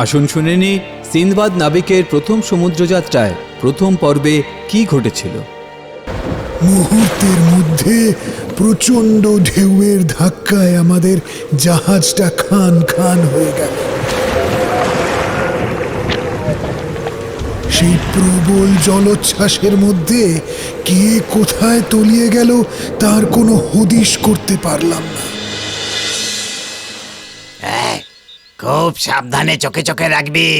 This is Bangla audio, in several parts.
আসুন শুনে নি সিন্দবাদ নাবিকের প্রথম সমুদ্রযাত্রায় প্রথম পর্বে কি ঘটেছিল। মুহূর্তের মধ্যে প্রচণ্ড ঢেউয়ের ধাক্কায় আমাদের জাহাজটা খান খান হয়ে গেল। সেই প্রবল জলোচ্ছ্বাসের মধ্যে কে কোথায় তলিয়ে গেল তার কোনো হদিশ করতে পারলাম না। খুব সাবধানে চোখে চোখে রাখবি,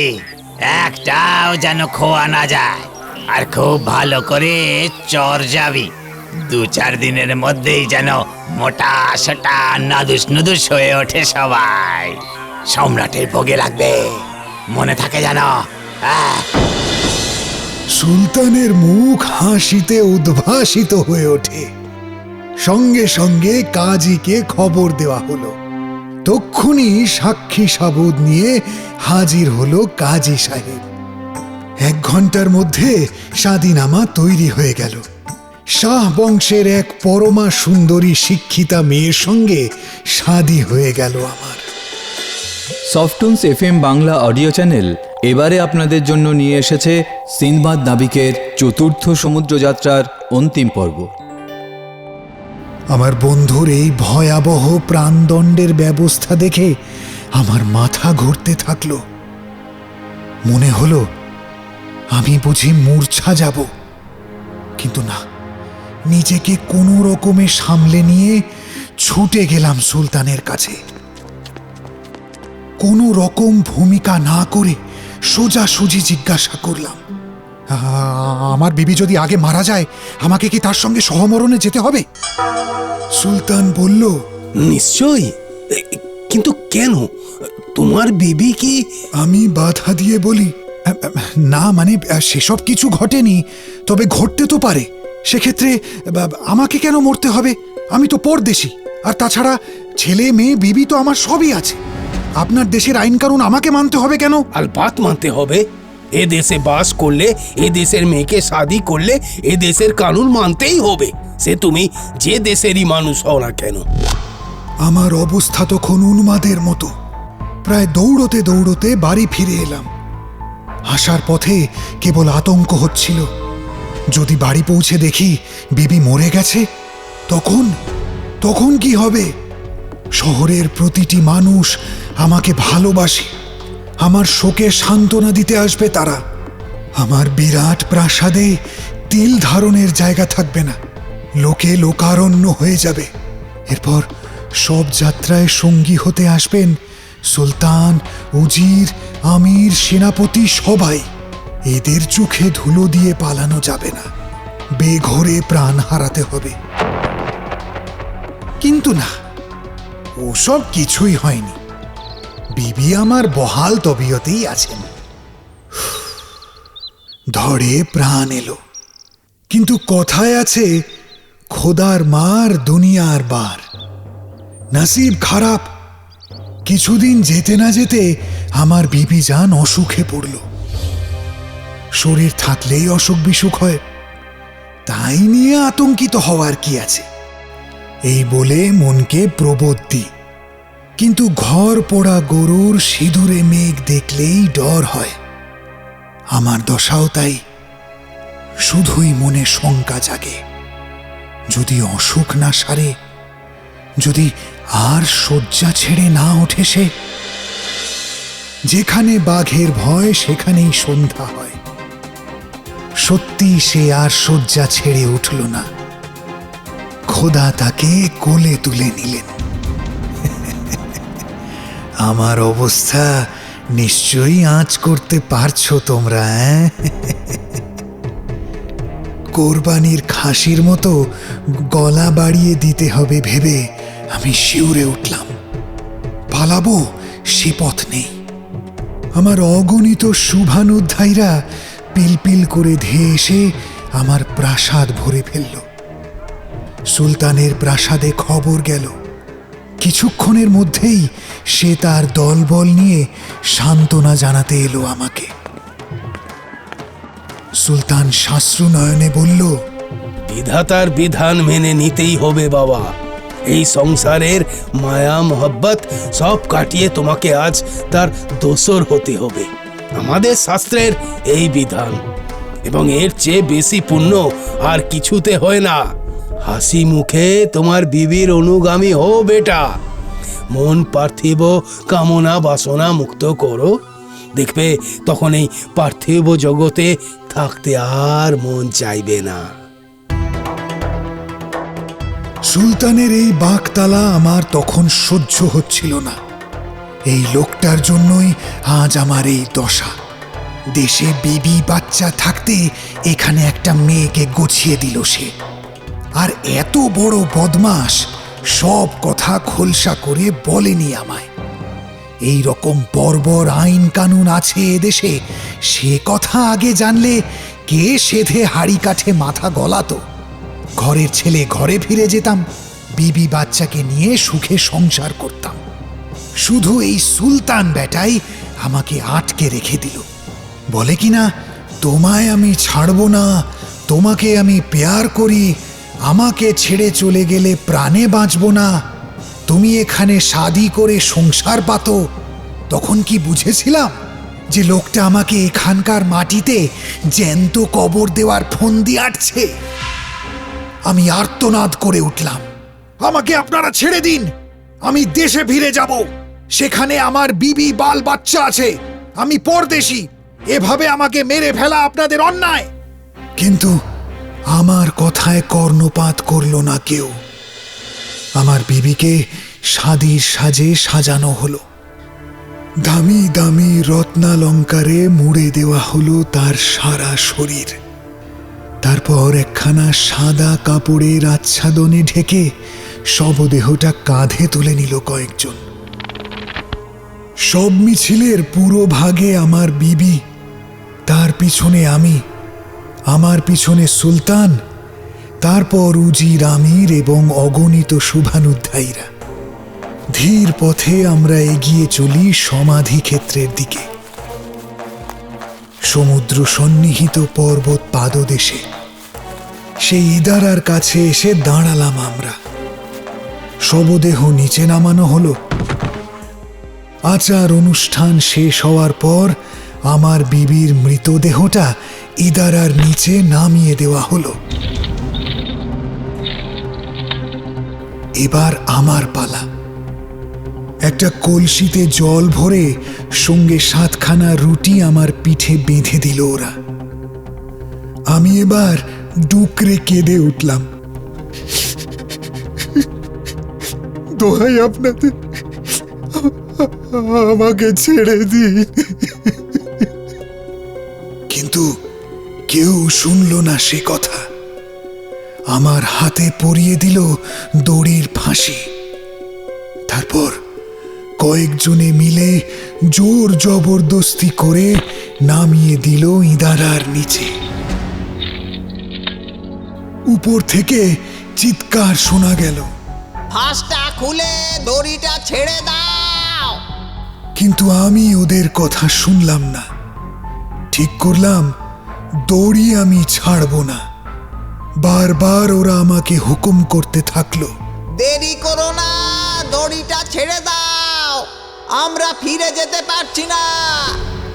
একটাও যেন খোয়া না যায়। আর খুব ভালো করে চর যাবি। 2-4 দিনের মধ্যেই যেন মোটা সোটা নাদুস নুদুস হয়ে ওঠে সবাই। সম্রাটের ভোগে লাগবে, মনে থাকে যেন। সুলতানের মুখ হাসিতে উদ্ভাসিত হয়ে ওঠে। সঙ্গে সঙ্গে কাজীকে খবর দেওয়া হলো। তক্ষুনি সাক্ষী সাবুদ নিয়ে হাজির হলো কাজী সাহেব। 1 ঘন্টার মধ্যে শাদীনামা তৈরি হয়ে গেল। শাহ বংশের এক পরমা সুন্দরী শিক্ষিতা মেয়ের সঙ্গে শাদী হয়ে গেল আমার। সফটুনস FM বাংলা অডিও চ্যানেল এবারে আপনাদের জন্য নিয়ে এসেছে সিন্দবাদ নাবিকের চতুর্থ সমুদ্রযাত্রার অন্তিম পর্ব। আমার বন্ধুর এই ভয়াবহ প্রাণদণ্ডের ব্যবস্থা দেখে আমার মাথা ঘুরতে থাকলো। মনে হলো আমি বুঝি মূর্ছা যাব, কিন্তু না, নিজেকে কোনো রকমে সামলে নিয়ে ছুটে গেলাম সুলতানের কাছে। কোনো রকম ভূমিকা না করে সোজাসুজি জিজ্ঞাসা করলাম, আমার বিবি যদি আগে মারা যায় আমাকে কি তার সঙ্গে সহমরণে যেতে হবে? সুলতান বলল, নিশ্চয়ই, কিন্তু কেন? তোমার বিবি কি? আমি বাধা দিয়ে বলি, না মানে সেসব কিছু ঘটেনি, তবে ঘটতে তো পারে। সেক্ষেত্রে আমাকে কেন মরতে হবে? আমি তো পরদেশী, আর তাছাড়া ছেলে মেয়ে বিবি তো আমার সবই আছে। আপনার দেশের আইন কানুন আমাকে মানতে হবে কেন? আলবাত মানতে হবে। এ দেশে বাস করলে, এ দেশের মেয়েকে শাদি করলে এ দেশের কানুন মানতেই হবে, সে তুমি যে দেশেরই মানুষ হও না কেন। আমার অবস্থা তখন উন্মাদের মতো। প্রায় দৌড়তে দৌড়তে বাড়ি ফিরে এলাম। আসার পথে কেবল আতঙ্ক হচ্ছিল, যদি বাড়ি পৌঁছে দেখি বিবি মরে গেছে, তখন কি হবে? শহরের প্রতিটি মানুষ আমাকে ভালোবাসে, আমার শোকে সান্ত্বনা দিতে আসবে তারা। আমার বিরাট প্রাসাদে তিল ধারণের জায়গা থাকবে না, লোকে লোকারণ্য হয়ে যাবে। এরপর সব যাত্রায় সঙ্গী হতে আসবেন সুলতান, উজির, আমির, সেনাপতি সবাই। এদের চোখে ধুলো দিয়ে পালানো যাবে না, বেঘোরে প্রাণ হারাতে হবে। কিন্তু না, ওসব কিছুই হয়নি। বিবি আমার বহাল তবিয়তেই আছেন। ধরে প্রাণ এলো, কিন্তু কথায় আছে, খোদার মার দুনিয়ার বার। নসিব খারাপ। কিছুদিন যেতে না যেতে আমার বিবি জান অসুখে পড়ল। শরীর থাকলেই অসুখ বিসুখ হয়, তাই নিয়ে আতঙ্কিত হওয়ার কি আছে, এই বলে মনকে প্রবোধ দিই। কিন্তু ঘর পোড়া গরুর সিঁদুরে মেঘ দেখলেই ডর হয়। আমার দশাও তাই। শুধুই মনে শঙ্কা জাগে, যদি অসুখ না সারে, যদি আর শয্যা ছেড়ে না ওঠে সে। যেখানে বাঘের ভয় সেখানেই সন্ধ্যা হয়। সত্যি সে আর শয্যা ছেড়ে উঠল না। খোদা তাকে কোলে তুলে নিলেন। আমার অবস্থা নিশ্চয়ই আঁচ করতে পারছো তোমরা। কোরবানির খাসির মতো গলা বাড়িয়ে দিতে হবে ভেবে আমি শিউরে উঠলাম। পালাবো সে পথ নেই। আমার অগণিত শুভানুধ্যায়ীরা পিলপিল করে ধেয়ে এসে আমার প্রাসাদ ভরে ফেলল। সুলতানের প্রাসাদে খবর গেল। কিছুক্ষণের মধ্যেই সে তার দলবল নিয়ে সান্ত্বনা জানাতে এলো আমাকে। সুলতান শাস্ত্রু নয়নে বলল, বিধাতার বিধান মেনে নিতেই হবে বাবা। এই সংসারের মায়া মোহব্বত সব কাটিয়ে তোমাকে আজ তার দোসর হতে হবে। আমাদের শাস্ত্রের এই বিধান, এবং এর চেয়ে বেশি পুণ্য আর কিছুতে হয় না। হাসি মুখে তোমার বিবির অনুগামী হও বেটা। মন পার্থিব কামনা বাসনা মুক্ত করো, দেখবে তখন এই পার্থিব জগতে থাকতে আর মন চাইবে না। সুলতানের এই বাকতালা আমার তখন সহ্য হচ্ছিল না। এই লোকটার জন্যই আজ আমার এই দশা। দেশে বিবি বাচ্চা থাকতে এখানে একটা মেয়েকে গছিয়ে দিল সে। আর এত বড় বদমাস, সব কথা খোলসা করে বলেনি আমায়। এই রকম বর্বর আইন কানুন আছে এদেশে, সে কথা আগে জানলে কে সেধে হাড়ি কাঠে মাথা গলাতো। ঘরের ছেলে ঘরে ফিরে যেতাম, বিবি বাচ্চাকে নিয়ে সুখে সংসার করতাম। শুধু এই সুলতান বেটাই আমাকে আটকে রেখে দিল। বলে কিনা, তোমায় আমি ছাড়বো না, তোমাকে আমি পেয়ার করি, আমাকে ছেড়ে চলে গেলে প্রাণে বাঁচবো না, তুমি এখানে শাদি করে সংসার পাতো। তখন কি বুঝেছিলাম যে লোকটা আমাকে এখানকার মাটিতে জ্যান্ত কবর দেওয়ার ফন্দি আটছে? আমি আর্তনাদ করে উঠলাম, আমাকে আপনারা ছেড়ে দিন, আমি দেশে ফিরে যাব। সেখানে আমার বিবি বাল বাচ্চা আছে, আমি পরদেশী। এভাবে আমাকে মেরে ফেলা আপনাদের অন্যায়। কিন্তু আমার কথায় কর্ণপাত করল না কেউ। আমার বিবিকে শাদির সাজে সাজানো হলো। দামি দামি রত্নালঙ্কারে মুড়ে দেওয়া হলো তার সারা শরীর। তারপর একখানা সাদা কাপড়ের আচ্ছাদনে ঢেকে শবদেহটা কাঁধে তুলে নিল কয়েকজন। সব মিছিলের পুরো ভাগে আমার বিবি, তার পিছনে আমি, আমার পিছনে সুলতান, তারপর উজির আমির এবং অগণিত শুভানুধ্যায়ীরা। ধীর পথে আমরা এগিয়ে চলি সমাধি ক্ষেত্রের দিকে। সমুদ্র সন্নিহিত পর্বত পাদদেশে সেই ইদারার কাছে এসে দাঁড়ালাম আমরা। শবদেহ নিচে নামানো হলো। আচার অনুষ্ঠান শেষ হওয়ার পর আমার বিবির মৃতদেহটা ইদারার নিচে নামিয়ে দেওয়া হলো। এবার আমার পালা। একটা কলসিতে জল ভরে সঙ্গে 7খানা রুটি আমার পিঠে বেঁধে দিল ওরা। আমি এবার ডুকরে কেঁদে উঠলাম, দোহাই আপনাদের, আমাকে ছেড়ে দিন। কিন্তু কেউ শুনল না সে কথা। আমার হাতে পরিয়ে দিল দড়ির ফাঁসি। তারপর কয়েকজনে মিলে জোর জবরদস্তি করে নামিয়ে দিল ইদারার নিচে। উপর থেকে চিৎকার শোনা গেল, ফাঁসটা খুলে দড়িটা ছেড়ে দাও। কিন্তু আমি ওদের কথা শুনলাম না। ঠিক করলাম দড়ি আমি ছাড়ব না। বারবার ওরা আমাকে হুকুম করতে থাকলো, দেরি করো না, দড়িটা ছেড়ে দাও, আমরা ফিরে যেতে পারছি না।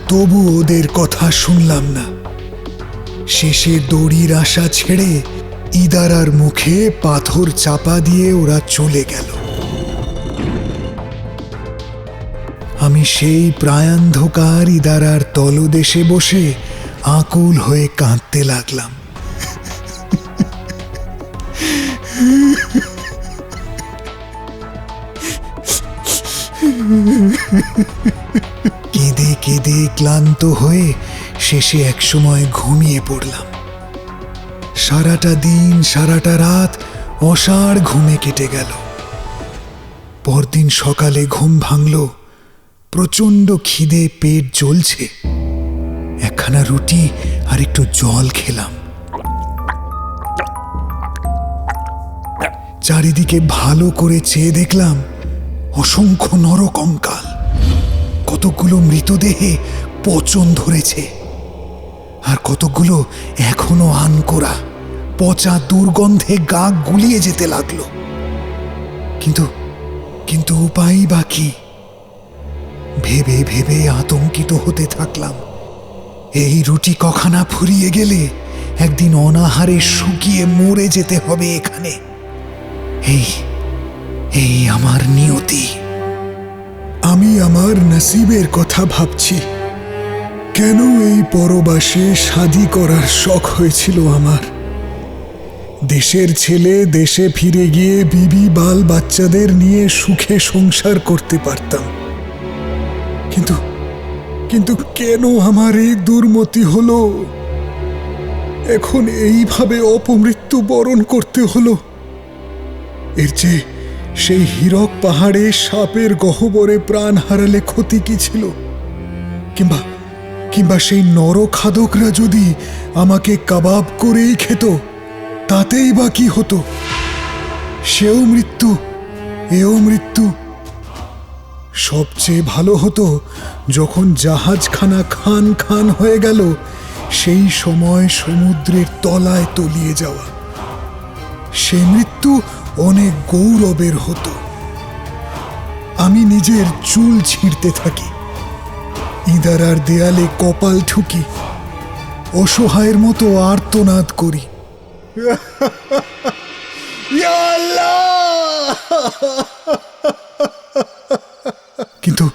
তবু ওদের কথা শুনলাম না। শেষে দড়ির আশা ছেড়ে ইদারার মুখে পাথর চাপা দিয়ে ওরা চলে গেল। আমি সেই প্রায়ান্ধকার ইদারার তলদেশে বসে আকুল হয়ে কাঁদতে লাগলাম। কেঁদে কেঁদে ক্লান্ত হয়ে শেষে একসময় ঘুমিয়ে পড়লাম। সারাটা দিন সারাটা রাত অসাড় ঘুমে কেটে গেল। পরদিন সকালে ঘুম ভাঙল, প্রচণ্ড খিদে, পেট জ্বলছে। একখানা রুটি আর একটু জল খেলাম। চারিদিকে ভালো করে চেয়ে দেখলাম অসংখ্য নরকঙ্কাল। কতগুলো মৃতদেহে পচন ধরেছে, আর কতগুলো এখনো আনকোরা, পচা দুর্গন্ধে গা গুলিয়ে যেতে লাগলো। কিন্তু কিন্তু উপায় বা কি? ভেবে ভেবে আতঙ্কিত হতে থাকলাম। এই রুটি কখানা ফুরিয়ে গেলে একদিন অনাহারে শুকিয়ে মরে যেতে হবে এখানে। এই এই আমার নিয়তি। আমি আমার নসিবের কথা ভাবছি। কেন এই পরবাসে শাদী করার শখ হয়েছিল আমার? দেশের ছেলে দেশে ফিরে গিয়ে বিবি বাল বাচ্চাদের নিয়ে সুখে সংসার করতে পারতাম, কিন্তু কিন্তু কেন আমার এই দুর্মতি হলো? এখন এইভাবে অপমৃত্যু বরণ করতে হলো। এর চেয়ে সেই হীরক পাহাড়ে সাপের গহ্বরে প্রাণ হারালে ক্ষতি কি ছিল? কিংবা কিংবা সেই নরখাদকরা যদি আমাকে কাবাব করেই খেত, তাতেই বা কি হতো? সেও মৃত্যু, এও মৃত্যু। সবচেয়ে ভালো হতো যখন জাহাজখানা খান খান হয়ে গেল, সেই সময় সমুদ্রের তলায় তলিয়ে যাওয়া। সে মৃত্যু অনেক গৌরবের হতো। আমি নিজের চুল ছিঁড়তে থাকি, ইঁদারার দেয়ালে কপাল ঠুকি, অসহায়ের মতো আর্তনাদ করি। কিন্তু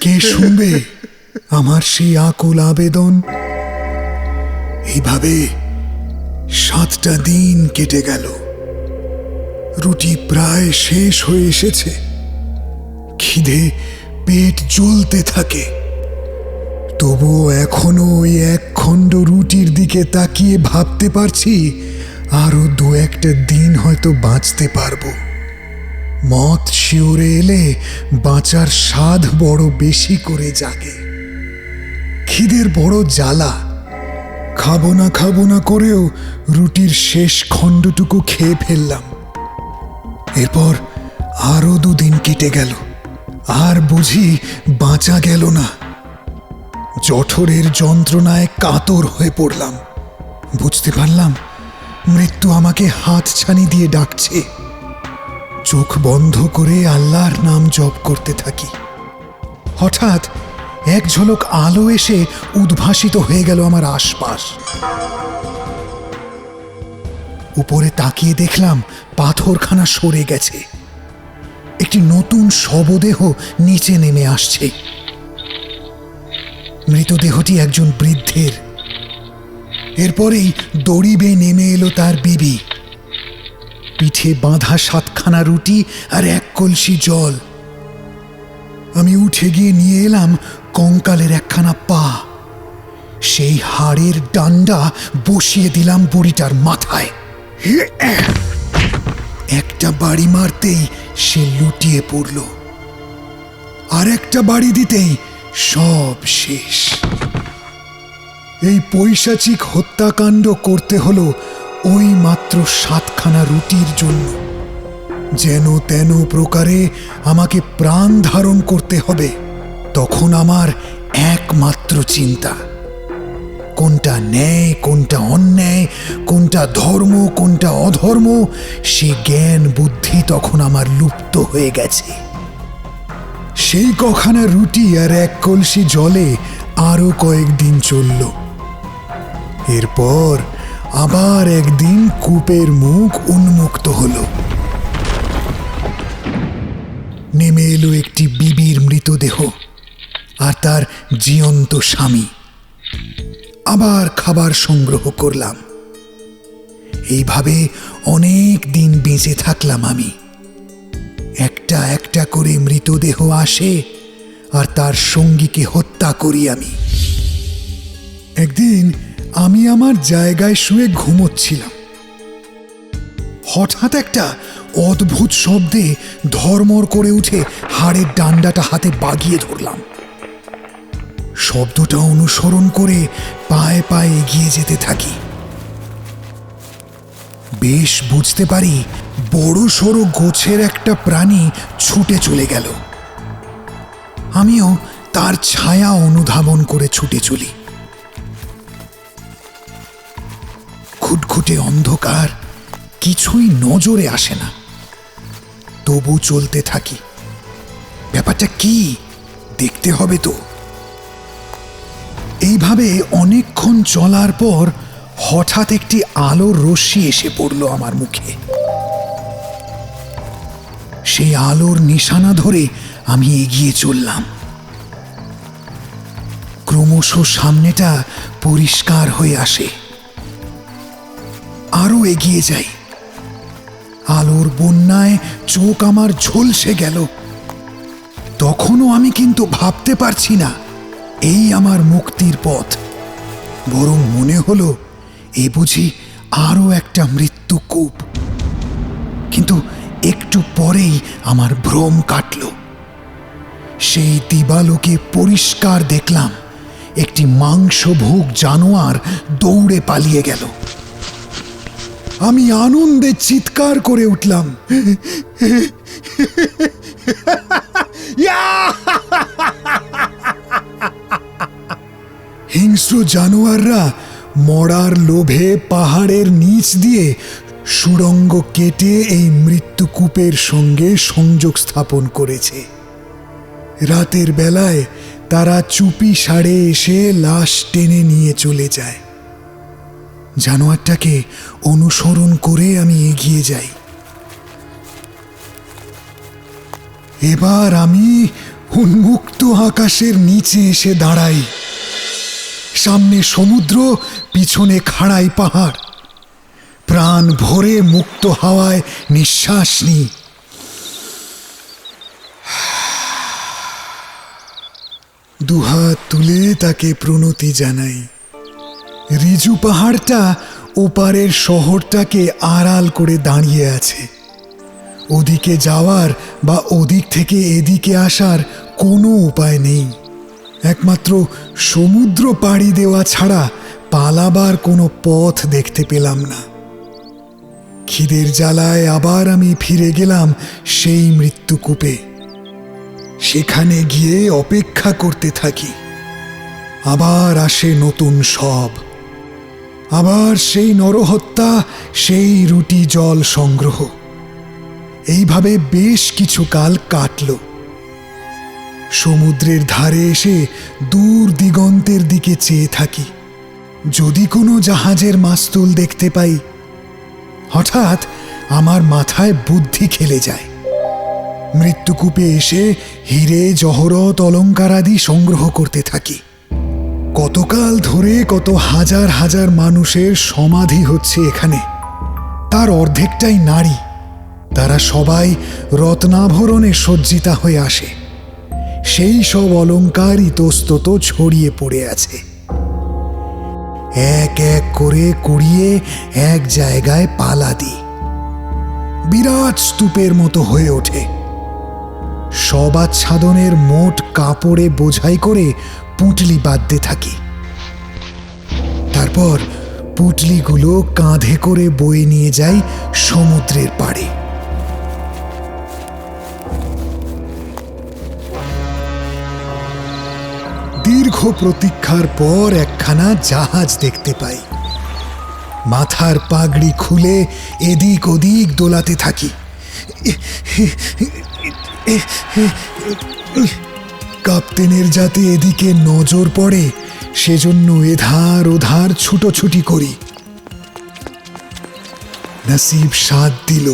কে শুনবে আমার সেই আকুল আবেদন? এইভাবে 7টা দিন কেটে গেল। রুটি প্রায় শেষ হয়ে এসেছে। খিদে পেট জ্বলতে থাকে। তবুও এখনো ওই এক খণ্ড রুটির দিকে তাকিয়ে ভাবতে পারছি আরো 2-1টা দিন হয়তো বাঁচতে পারবো। মত শিওরে এলে বাঁচার স্বাদ বড় বেশি করে জাগে। খিদের বড় জ্বালা। খাবো না করেও রুটির শেষ খণ্ডটুকু খেয়ে ফেললাম। এরপর আরো 2 দিন কেটে গেল। আর বুঝি বাঁচা গেল না। জঠরের যন্ত্রণায় কাতর হয়ে পড়লাম। বুঝতে পারলাম মৃত্যু আমাকে হাতছানি দিয়ে ডাকছে। চোখ বন্ধ করে আল্লাহর নাম জপ করতে থাকি। হঠাৎ এক ঝলক আলো এসে উদ্ভাসিত হয়ে গেল আমার আশপাশ। উপরে তাকিয়ে দেখলাম পাথরখানা সরে গেছে। একটি নতুন শবদেহ নিচে নেমে আসছে। মৃতদেহটি একজন বৃদ্ধের। এরপরেই দড়ি বেয়ে নেমে এলো তার বিবি। পিঠে বাঁধা 7খানা রুটি আর 1 কলসি জল। আমি উঠে গিয়ে নিয়ে এলাম কঙ্কালের 1খানা পা। সেই হাড়ের ডান্ডা বসিয়ে দিলাম বুড়িটার মাথায়। একটা বাড়ি মারতেই সে লুটিয়ে পড়ল। আর একটা বাড়ি দিতেই সব শেষ। এই পৈশাচিক হত্যাকাণ্ড করতে হলো ওই মাত্র 7খানা রুটির জন্য। যেন তেন প্রকারে আমাকে প্রাণ ধারণ করতে হবে। তখন আমার একমাত্র চিন্তা, কোনটা ন্যায় কোনটা অন্যায়, কোনটা ধর্ম কোনটা অধর্ম, সে জ্ঞান বুদ্ধি তখন আমার লুপ্ত হয়ে গেছে। সেই কখানা রুটি আর 1 কলসি জলে আরো কয়েকদিন চলল। এরপর আবার একদিন কূপের মুখ উন্মুক্ত হলো। নেমে এলো একটি বিবির মৃতদেহ আর তার জীবন্ত স্বামী। আবার খাবার সংগ্রহ করলাম। এইভাবে অনেক দিন বেঁচে থাকলাম আমি। একটা একটা করে মৃতদেহ আসে আর তার সঙ্গীকে হত্যা করি আমি। একদিন আমি আমার জায়গায় শুয়ে ঘুমোচ্ছিলাম। হঠাৎ একটা অদ্ভুত শব্দে ধর্মর করে উঠে হাড়ের ডান্ডাটা হাতে বাগিয়ে ধরলাম। শব্দটা অনুসরণ করে পায়ে পায়ে এগিয়ে যেতে থাকি। বেশ বুঝতে পারি বড় সড়ো গোছের একটা প্রাণী ছুটে চলে গেল। আমিও তার ছায়া অনুধাবন করে ছুটে চলি। খুটখুটে অন্ধকার, কিছুই নজরে আসে না। তবু চলতে থাকি। ব্যাপারটা কি দেখতে হবে তো। এইভাবে অনেকক্ষণ চলার পর হঠাৎ একটি আলোর রশ্মি এসে পড়ল আমার মুখে। সেই আলোর নিশানা ধরে আমি এগিয়ে চললাম। ক্রমশ সামনেটা পরিষ্কার হয়ে আসে। আরো এগিয়ে যাই। আলোর বন্যায় চোখ আমার ঝলসে গেল। তখনও আমি কিন্তু ভাবতে পারছি না এই আমার মুক্তির পথ। বরং মনে হলো এ বুঝি আরো একটা মৃত্যুকূপ। কিন্তু একটু পরেই আমার ভ্রম কাটল। সেই দিবালোকে পরিষ্কার দেখলাম একটি মাংসভোগ জানোয়ার দৌড়ে পালিয়ে গেল। আমি আনন্দে চিৎকার করে উঠলাম, হিংস্র জানোয়াররা মরার লোভে পাহাড়ের নিচ দিয়ে সুড়ঙ্গ কেটে এই মৃত্যুকূপের সঙ্গে সংযোগ স্থাপন করেছে। রাতের বেলায় তারা চুপি সাড়ে এসে লাশ টেনে নিয়ে চলে যায়। জানোয়ারটাকে অনুসরণ করে আমি এগিয়ে যাই। এবার আমি উন্মুক্ত আকাশের নিচে এসে দাঁড়াই। সামনে সমুদ্র, পিছনে খাড়াই পাহাড়। প্রাণ ভরে মুক্ত হাওয়ায় নিঃশ্বাস নিই। দুহাত তুলে তাকে প্রণতি জানাই। রিজু পাহাড়টা ওপারের শহরটাকে আড়াল করে দাঁড়িয়ে আছে। ওদিকে যাওয়ার বা ওদিক থেকে এদিকে আসার কোনো উপায় নেই। একমাত্র সমুদ্র পাড়ি দেওয়া ছাড়া পালাবার কোনো পথ দেখতে পেলাম না। খিদের জ্বালায় আবার আমি ফিরে গেলাম সেই মৃত্যুকূপে। সেখানে গিয়ে অপেক্ষা করতে থাকি। আবার আসে নতুন সব। আবার সেই নরহত্যা, সেই রুটি জল সংগ্রহ। এইভাবে বেশ কিছু কাল কাটল। সমুদ্রের ধারে এসে দূর দিগন্তের দিকে চেয়ে থাকি, যদি কোনো জাহাজের মাস্তুল দেখতে পাই। হঠাৎ আমার মাথায় বুদ্ধি খেলে যায়। মৃত্যুকূপে এসে হিরে জহরত অলঙ্কারাদি সংগ্রহ করতে থাকি। কতকাল ধরে কত হাজার হাজার মানুষের সমাধি হচ্ছে এখানে। তার অর্ধেকটাই নারী। তারা সবাই রত্নাভরণে সজ্জিতা হয়ে আসে। সেই সব অলঙ্কার ইতস্তত ছড়িয়ে পড়ে আছে। এক এক করে কুড়িয়ে এক জায়গায় পালা দিই। বিরাট স্তূপের মতো হয়ে ওঠে। সব আচ্ছাদনের মোট কাপড়ে বোঝাই করে পুঁটলি বাঁধতে থাকি। তারপর পুঁটলিগুলো কাঁধে করে বয়ে নিয়ে যাই সমুদ্রের পাড়ে। দীর্ঘ প্রতীক্ষার পর একখানা জাহাজ দেখতে পাই। মাথার পাগড়ি খুলে এদিক ওদিক দোলাতে থাকি। কাপ্তেনের যাতে এদিকে নজর পড়ে সেজন্য এধার ওধার ছুটোছুটি করি। নসিব সাথ দিল।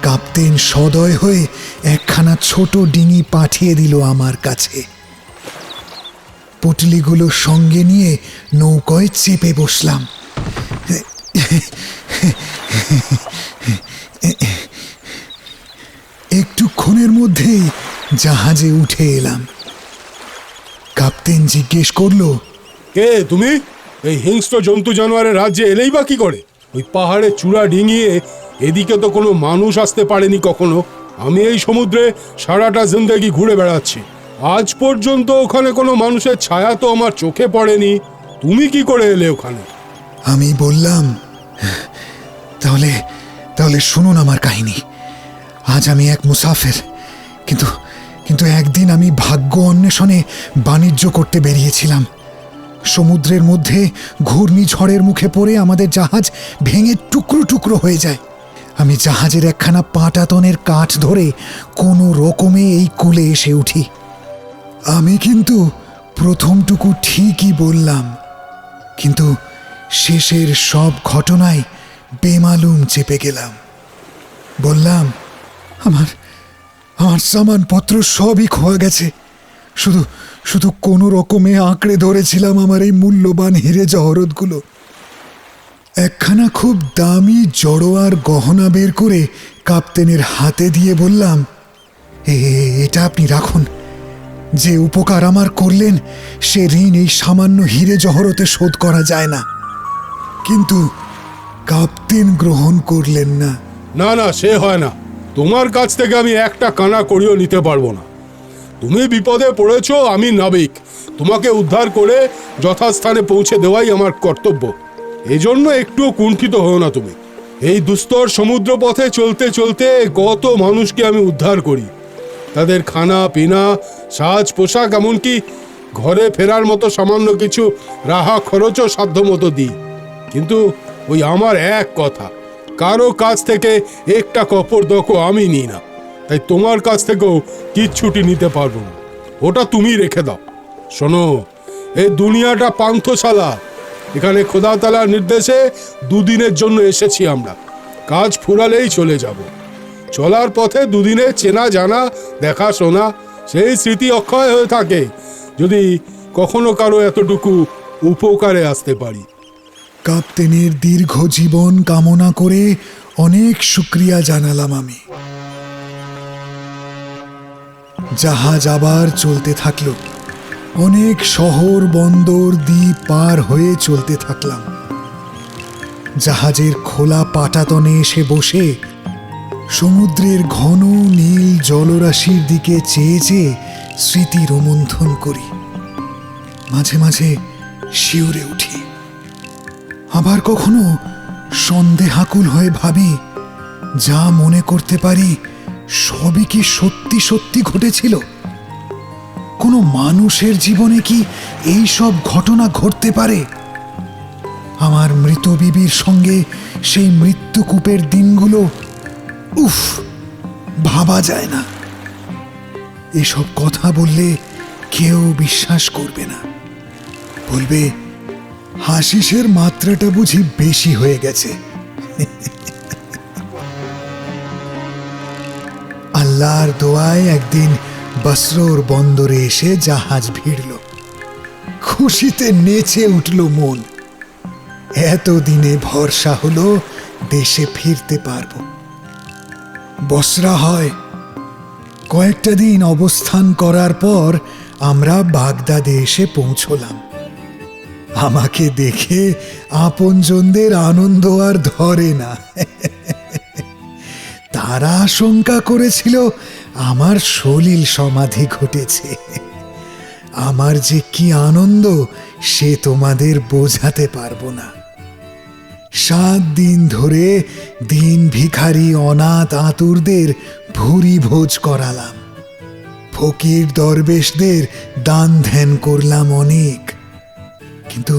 কাপ্তেন সদয় হয়ে একখানা ছোট ডিঙি পাঠিয়ে দিল আমার কাছে। পুটলিগুলো সঙ্গে নিয়ে নৌকোয় চেপে বসলাম। একটুক্ষণের মধ্যেই জাহাজে উঠে এলাম। কাপ্তেন জিজ্ঞেস করলো, কে তুমি? এই হিংস্র জন্তু জানোয়ারের রাজ্যে এলেই বা কি করে? ওই পাহাড়ে চূড়া ডিঙিয়ে এদিকে তো কোনো মানুষ আসতে পারেনি কখনো। আমি এই সমুদ্রে সারাটা জিন্দেগি ঘুরে বেড়াচ্ছি, আজ পর্যন্ত ওখানে কোনো মানুষের ছায়া তো আমার চোখে পড়েনি। তুমি কি করে এলে ওখানে? আমি বললাম, তাহলে তাহলে শুনুন আমার কাহিনী। আজ আমি এক মুসাফির, কিন্তু একদিন আমি ভাগ্য অন্বেষণে বাণিজ্য করতে বেরিয়েছিলাম। সমুদ্রের মধ্যে ঘূর্ণিঝড়ের মুখে পড়ে আমাদের জাহাজ ভেঙে টুকরো টুকরো হয়ে যায়। আমি জাহাজের একখানা পাটাতনের কাঠ ধরে কোনো রকমে এই কূলে এসে উঠি। আমি কিন্তু প্রথমটুকু ঠিকই বললাম, কিন্তু শেষের সব ঘটনায় বেমালুম চেপে গেলাম। বললাম, আমার আমার সামানপত্র সবই খোয়া গেছে, শুধু শুধু কোনো রকমে আঁকড়ে ধরেছিলাম আমার এই মূল্যবান হিরে জহরতগুলো। একখানা খুব দামি জড়োয়ার গহনা বের করে কাপ্তেনের হাতে দিয়ে বললাম, এটা আপনি রাখুন। যে উপকার আমার করলেন সে ঋণ এই সামান্য হিরে জহরতে শোধ করা যায় না। কিন্তু কাপ্তেন গ্রহণ করলেন না। না না, সে হয় না। তোমার কাছ থেকে আমি একটা কানা করিও নিতে পারবো না। তুমি বিপদে পড়েছো, আমি নাবিক, তোমাকে উদ্ধার করে যথাস্থানে পৌঁছে দেওয়াই আমার কর্তব্য। এই জন্য একটুও কুণ্ঠিত হও না তুমি। এই দুস্তর সমুদ্র পথে চলতে চলতে কত মানুষকে আমি উদ্ধার করি, তাদের খানা পিনা, সাজ পোশাক, এমনকি ঘরে ফেরার মতো সামান্য কিছু রাহা খরচও সাধ্য মতো দিই। কিন্তু ওই আমার এক কথা, কারো কাছ থেকে একটা কপরদকও আমি নিই না। তাই তোমার কাছ থেকেও কিচ্ছুটি নিতে পারবো না, ওটা তুমি রেখে দাও। শোনো, এই দুনিয়াটা পান্থশালা। এখানে খোদা তাআলার নির্দেশে দুদিনের জন্য এসেছি আমরা। কাজ ফুরালেই চলে যাব। চলার পথে দুদিনে চেনা জানা, দেখাশোনা, সেই স্মৃতি অক্ষয় হয়ে থাকে যদি কখনো কারো এতটুকু উপকারে আসতে পারি। কাপ্তেনের দীর্ঘ জীবন কামনা করে অনেক শুক্রিয়া জানালাম আমি। জাহাজ আবার চলতে থাকলো। অনেক শহর, বন্দর, দ্বীপ পার হয়ে চলতে থাকলাম। জাহাজের খোলা পাটাতনে এসে বসে সমুদ্রের ঘন নীল জলরাশির দিকে চেয়ে চেয়ে স্মৃতি রোমন্থন করি। মাঝে মাঝে শিউরে উঠি। আবার কখনো সন্দেহাকুল হয়ে ভাবি, যা মনে করতে পারি সবই কি সত্যি সত্যি ঘটেছিল? কোনো মানুষের জীবনে কি এই সব ঘটনা ঘটতে পারে? আমার মৃত বিবির সঙ্গে সেই মৃত্যুকূপের দিনগুলো, উফ, ভাবা যায় না। এসব কথা বললে কেউ বিশ্বাস করবে না, বলবে হাসিসের মাত্রাটা বুঝি বেশি হয়ে গেছে। আল্লাহর দোয়ায় একদিন বসরোর বন্দরে এসে জাহাজ ভিড়ল। খুশিতে নেচে উঠল মন। এতদিনে ভরসা হলো দেশে ফিরতে পারবো। বসরা হয়। কয়েকটা দিন অবস্থান করার পর আমরা বাগদাদে এসে পৌঁছলাম। আমাকে দেখে আপনজনদের আনন্দ আর ধরে না। তারা আশঙ্কা করেছিল আমার সলিল সমাধি ঘটেছে। আমার যে কি আনন্দ সে তোমাদের বোঝাতে পারবো না। 7 দিন ধরে দিন ভিখারি অনাথ আতুরদের ভুরি ভোজ করালাম। ফকির দরবেশদের দান ধ্যান করলাম অনেক, কিন্তু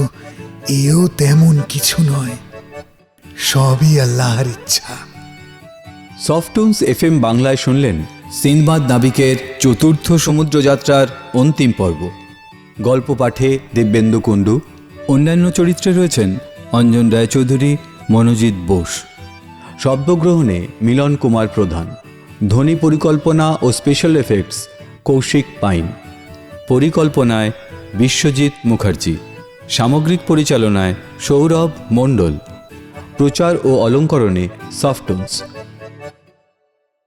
এও তেমন কিছু নয়। সবই আল্লাহর ইচ্ছা। সফটুনস এফএম বাংলায় শুনলেন সিন্দবাদ নাবিকের চতুর্থ সমুদ্রযাত্রার অন্তিম পর্ব। গল্প পাঠে দিব্যেন্দু কুণ্ডু। অন্যান্য চরিত্রে রয়েছেন অঞ্জন রায়চৌধুরী, মনোজিৎ বোস। শব্দগ্রহণে মিলন কুমার প্রধান। ধ্বনি পরিকল্পনা ও স্পেশাল এফেক্টস কৌশিক পাইন। পরিকল্পনায় বিশ্বজিৎ মুখার্জি। সামগ্রিক পরিচালনায় সৌরভ মণ্ডল। প্রচার ও অলঙ্করণে সফটুনস।